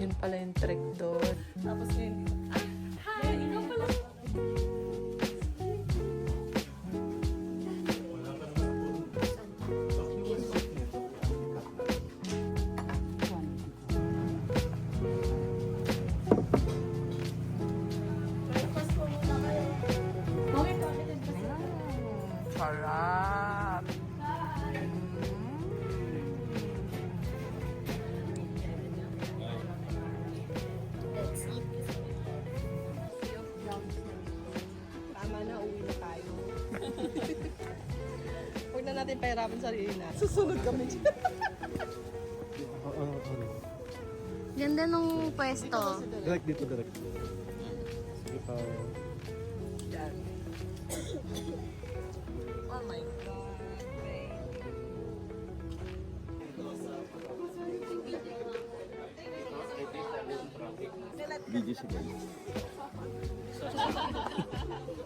Yun pala yung trick doon. Tapos ngayon dito. Hi! Ikaw pala. Sarap! Tama na, uwi na tayo. Huwag na natin pahirapan sarili na. Susunod kami dyan. Ganda nung pwesto. Direct dito, direct. Sige pa. Yan. Oh my God. Video si guys.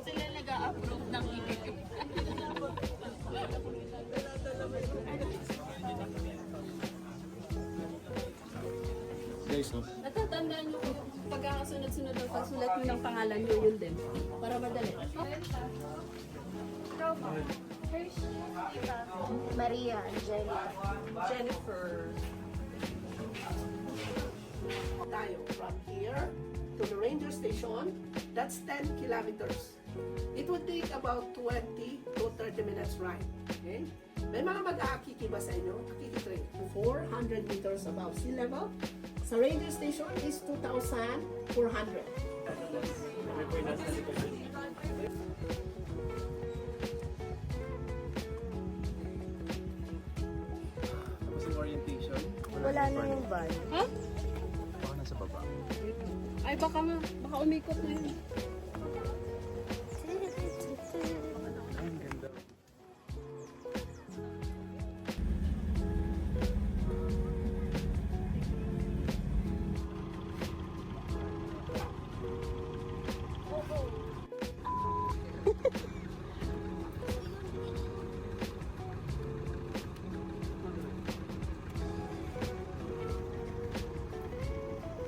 Sila nag-a-approve ng ibig. Guys, no? Natatandaan nyo kung pagkakasunod-sunod ng pagsulat nyo ng pangalan nyo, yun din. Para madali. Maria, Angelica. Jennifer. Tayo from here to the ranger station, that's 10 kilometers. It would take about 20 to 30 minutes ride. Okay? May mga mag-aakiki ba sa inyo? Akiki train. 400 meters above sea level. Sa ranger station is 2,400. Tapos yung orientation. Wala na yung van. Baka nasa baba. Ay, baka umikot na yun. Ay, ang ganda.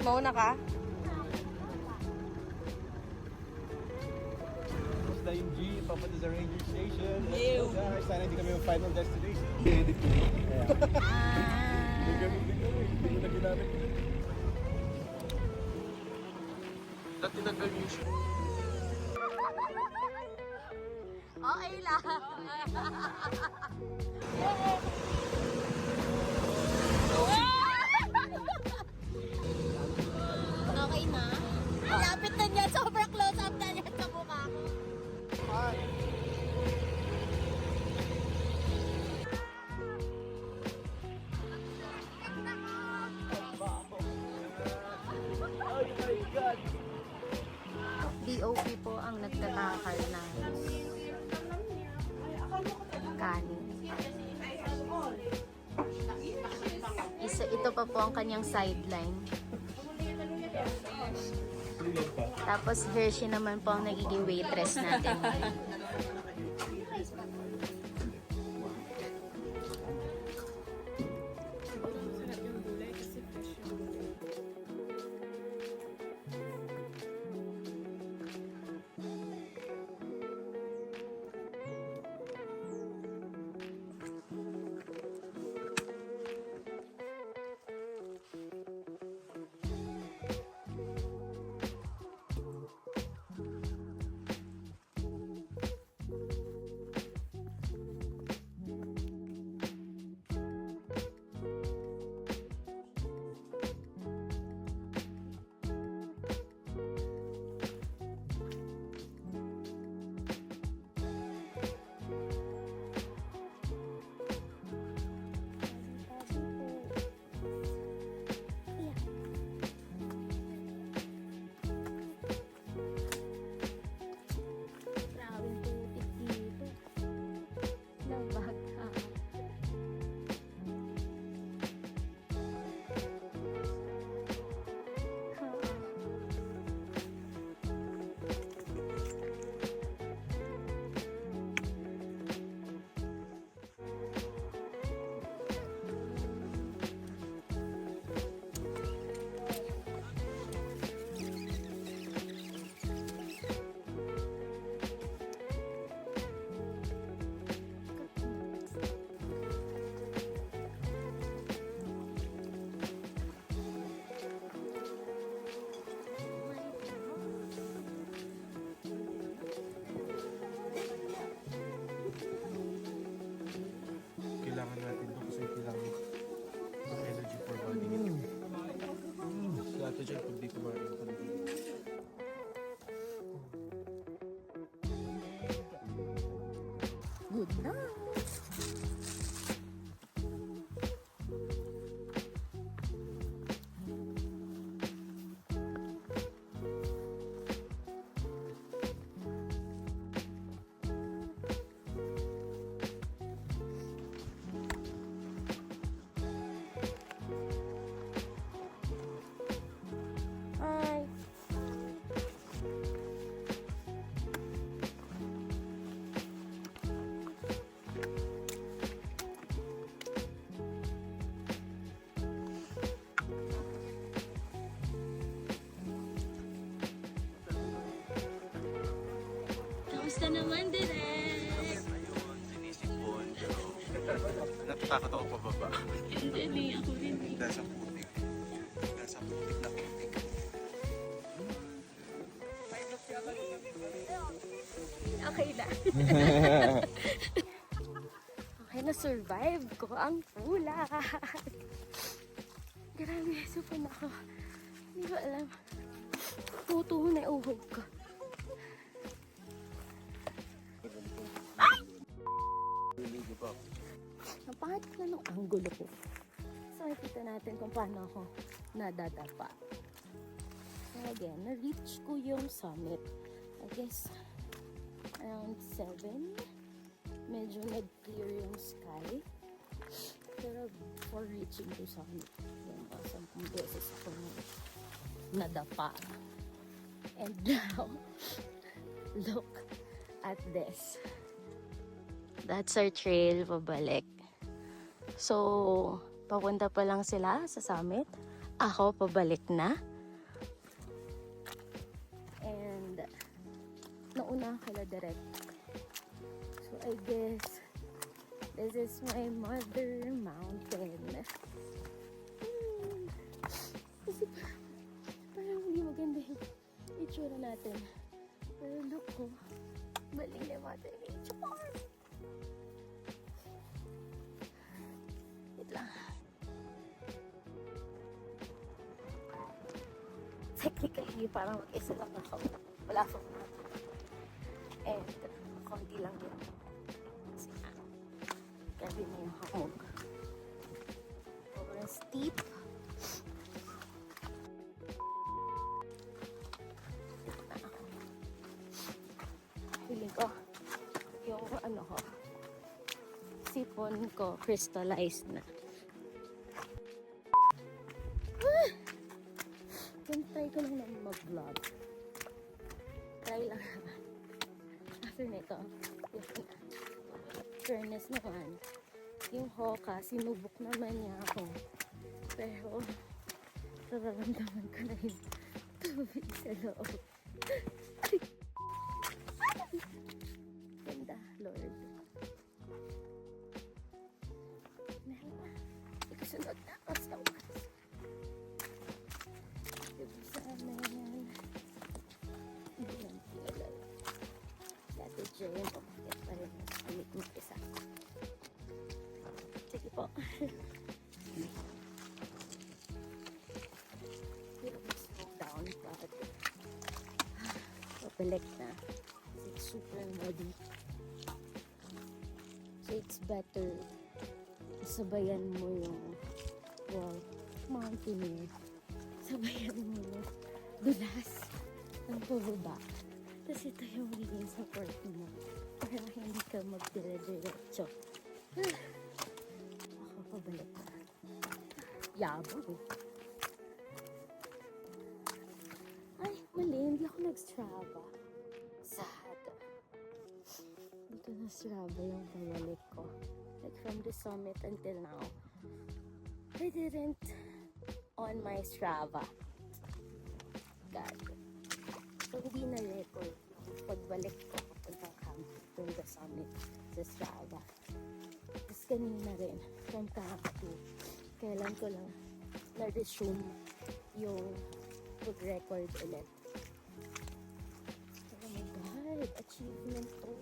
Mauna ka? Basta yung G, papunta sa ranger station. Let's go guys. Sana hindi kami yung final destination. Edit ko. Hindi kami. Hindi ko na ginamit. At tinanggal yung shoe. Okay lang. Okay na? Lapit na niya. Sobrang close up na niya sa mukha ko. Oh my God! DOP po ang nagtatakal ng kanin. Ito pa po ang kanyang sideline. Tapos Hershey naman po ang nagiging waitress natin. Kamusta naman, Direk? Ayun, sinisipon. Natatakot ako pababa. Hindi, ako rin. Nasa putik. Nasa putik na putik. Okay na. Okay na, survive ko ang pula. Grabe, supon ako. Hindi ko alam. Tutuho na yung uhog ko. Ang pangit na ng angulo ko. So, nakita natin kung paano ako nadadapa. So, again, na-reach ko yung summit. I guess, around 7. Medyo nag-clear yung sky. Pero, for reaching to summit, yung 10 beses ako nadapa. And now, look at this. That's our trail pabalik. So, papunta pa lang sila sa summit. Ako, pabalik na. And, nauna kila direct. So, I guess, this is my mother mountain. Kasi parang hindi maganda yung itsura natin. Pero look ko, maling na mother nature. Wait lang. Technically, parang mag-isa lang ako. Wala akong map. And, konti lang yun. Kasi grabe na yung hamog. Sobrang steep. Feeling ko, yung ano ko, sipon ko, crystallized na. Try ko lang naman mag-vlog. Try lang naman. After nito, fairness naman, yung Hoka, sinubok naman niya ako. Pero, nararamdaman ko na yung tubig sa loob. Ganda, Lord. Meron. Ikasunod na ako sa wakas. Sana yan. Hindi lang pinalala. Dati Jane, umakit pa rin. Amit mo isa. Sige po. Pero slow down but pabalik na. It's super muddy. So it's better sabayan mo yung mountaineer. Sabayan mo yung dulas ng pababa. Tapos ito yung magiging support mo para hindi ka magdire-diretso. Ako pabalik na. Yabang. Ay, mali. Hindi ako nag-Strava. Sad. Dito na Strava yung pabalik ko. Like from the summit until now. I didn't on my Strava. God. So, hindi na record yung pagbalik ko papunta camp from the summit sa Strava. Tapos kanina rin, from camp to, kailan ko lang na-resume yung pag-record ulit. Oh my God, achievement to.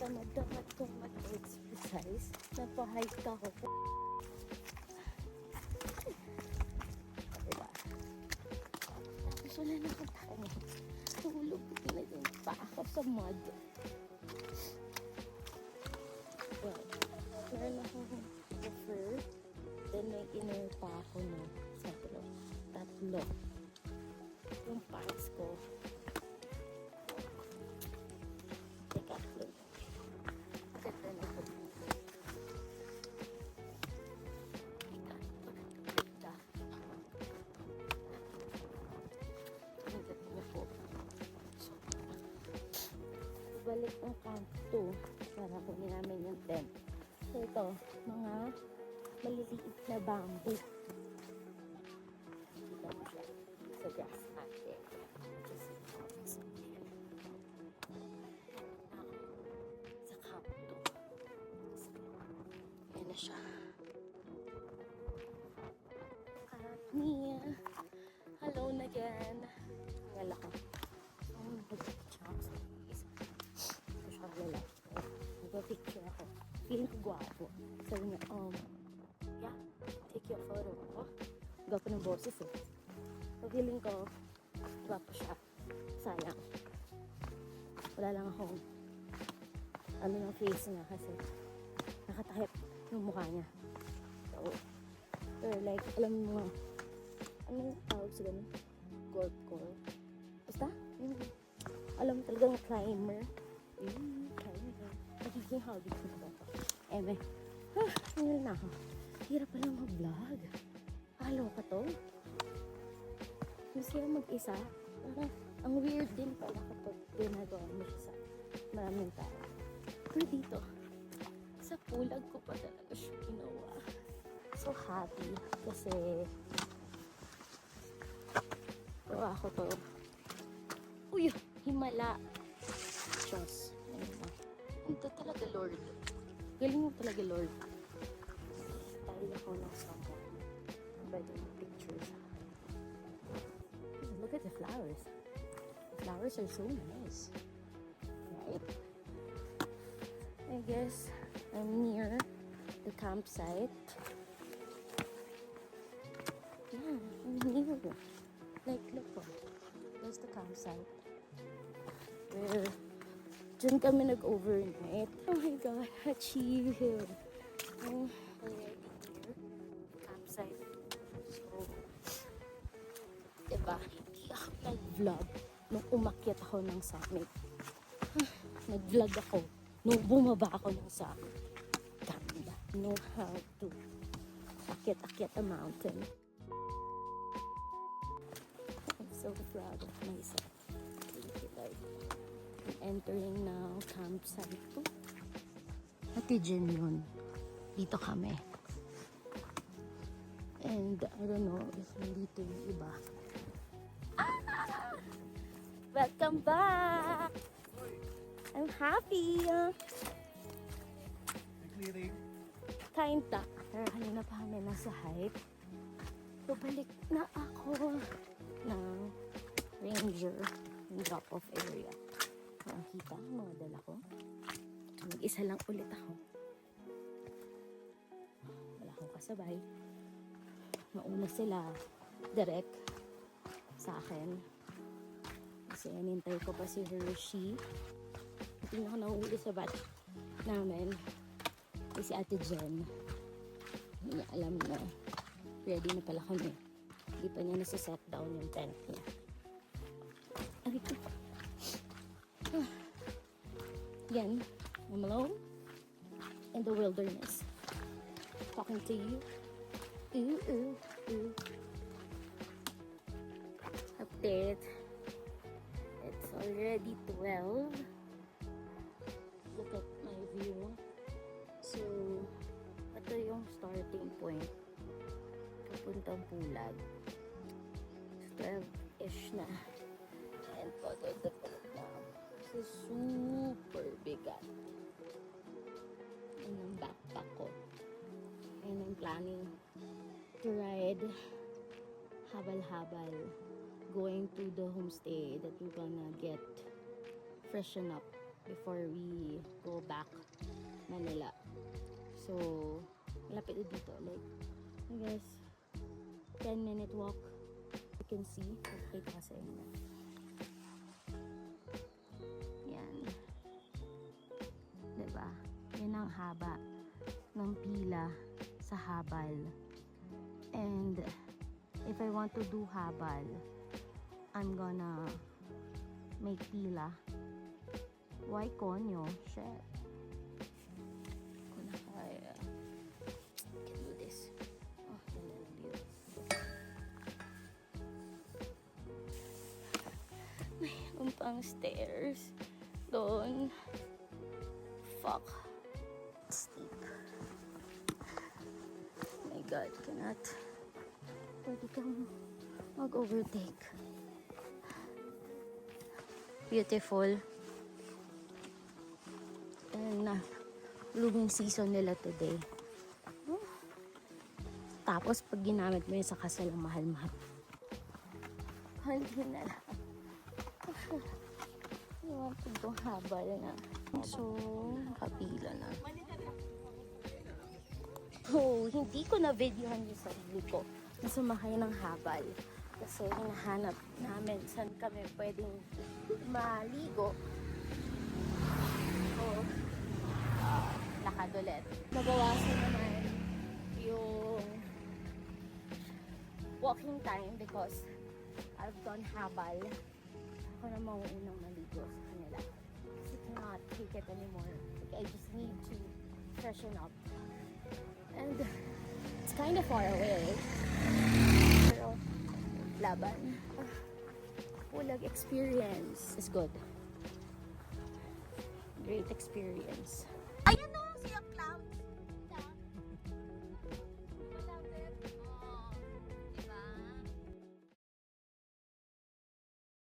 Tamad-tamad kong mag-exercise. Napahike ako. Diba? Tapos wala na akong tayo. Tulog na yun pa ako sa mud. Well, meron akong offer. Then may inner pa ako na tatlo. Yung parts ko. Teka, look. Ganda na po. Ganda. Ang ganda na po. So, balik ng camp 2 para kunin namin yung tent. So ito, mga maliliit na bamboo. Kita mo siya sa grass mat there. na siya. At Mia, alone again. Wala ko. Nag-picture ako sa isa. Ito siya lalaki. Nag-picture ako. Feeling ko gwapo. Sabi niya, yeah, take your photo. Oh, gwapo ng boses eh. So, feeling ko, gwapo siya. Sayang. Wala lang akong ano ng face niya kasi nakatakip yung mukha niya. So, or like, alam mo, ano yung tawag sa ganun? Gorp-gorp. Basta, alam mo talagang climber. Climber. Nagiging hobby ko na ba ito? Eme, tingnan na ako. Hirap palang mag-vlog. Halo ka to. Masaya mag-isa. Parang, ang weird din pala kapag ginagawa mo siya sa maraming tao. Pero dito, sa pulag ko pa talaga siya ginawa. So happy kasi gawa ko to. Uy! Himala! Diyos. Ayun na. Ito talaga, Lord. Galing mo talaga, Lord. Tayo ako ng someone. Pwede yung pictures. Look at the flowers. The flowers are so nice. Right? I guess I'm near the campsite. Yeah, I'm near. Like, look po. There's the campsite. Where, dyan kami nag-overnight. Oh my God, achieve. I'm already here. Campsite. So, diba, hindi ako nag-vlog nung umakyat ako ng summit. Nag-vlog ako nung bumaba ako ng summit. Ganda. Know how to akyat a mountain. I'm so proud of myself. Thank you, Lord. I'm entering now campsite ko. Ate Jen yun. Dito kami. And I don't know if nandito yung iba. Welcome back! I'm happy! Clearing. Kinda. Pero kanina pa kami nasa hike. So, balik na ako ng ranger yung drop-off area. Ang kita ang mga dala ko. So, mag-isa lang ulit ako. Wala akong kasabay. Mauna sila direct sa akin. Kasi anintay ko pa si Hershey. Hindi na ako nahuli sa bat namin. Si Ate Jen. Hindi niya alam na ready na pala kami. Hindi pa niya nasa-set down yung tent niya. Aray ko. Again, I'm alone in the wilderness. Talking to you. Update. It's already 12. Look at my view. So, ito yung starting point. Papuntang pulag. 12-ish na. And pagod na. This is super bigat. Yan ang backpack ko. And I'm planning to ride habal-habal going to the homestay that we're gonna get freshen up before we go back Manila. So, malapit na dito. Like, I guess, 10-minute walk. You can see. Pakita kasi inyo. Yan. Diba? Yan ang haba ng pila sa habal. And, if I want to do habal, I'm gonna make pila. Why konyo? Shit. I can do this. Oh, and then I'll do this. Mayroon pang stairs doon. Fuck. It's steep. Oh my God, cannot. Pwede kang mag-overtake. Beautiful. And blooming season nila today. Tapos pag ginamit mo yun sa kasal, ang mahal-mahal. Hindi na lang. Iwan ko itong habal na. So, kapila na. So, hindi ko na videohan yung sarili ko na sumakay ng habal. Kasi hinahanap namin saan kami pwedeng maligo. So, lakad ulit. Nabawasan naman yung walking time because I've done habal. Ako na mauunang maligo sa kanila. Kasi I cannot take it anymore. Like, I just need to freshen up. And it's kind of far away. Pero laban. Pulag experience is good. Great experience. Ayan na!